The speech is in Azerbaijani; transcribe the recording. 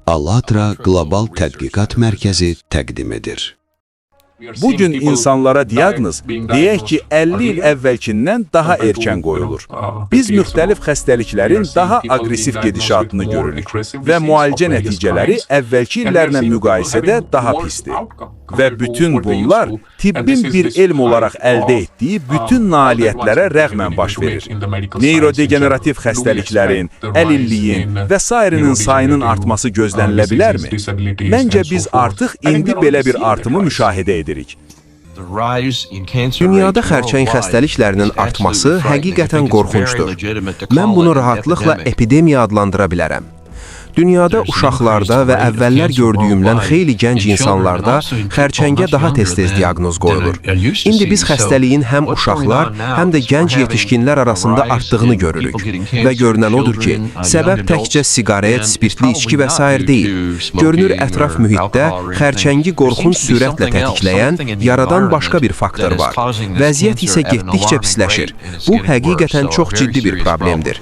ALLATRA Qlobal Tədqiqat Mərkəzi təqdim edir. Bugün insanlara diaqnoz, deyək ki, 50 il əvvəlkindən daha erkən qoyulur. Biz müxtəlif xəstəliklərin daha aqressiv gedişatını görürük və müalicə nəticələri əvvəlki illərlə müqayisədə daha pisdir. Və bütün bunlar tibbin bir elm olaraq əldə etdiyi bütün nailiyyətlərə rəğmən baş verir. Neyrodegenerativ xəstəliklərin, əlilliyin və sairinin sayının artması gözlənilə bilərmi? Məncə biz artıq indi belə bir artımı müşahidə edirik. Dünyada xərçəng xəstəliklərinin artması həqiqətən qorxuncdur. Mən bunu rahatlıqla epidemiya adlandıra bilərəm. Dünyada uşaqlarda və əvvəllər gördüyümdən xeyli gənc insanlarda xərçəngə daha tez-tez diaqnoz qoyulur. İndi biz xəstəliyin həm uşaqlar, həm də gənc yetişkinlər arasında artdığını görürük. Və görünən odur ki, səbəb təkcə siqaret, spirtli içki və s. deyil. Görünür, ətraf mühitdə xərçəngi qorxunc sürətlə tətikləyən, yaradan başqa bir faktor var. Vəziyyət isə getdikcə pisləşir. Bu, həqiqətən çox ciddi bir problemdir.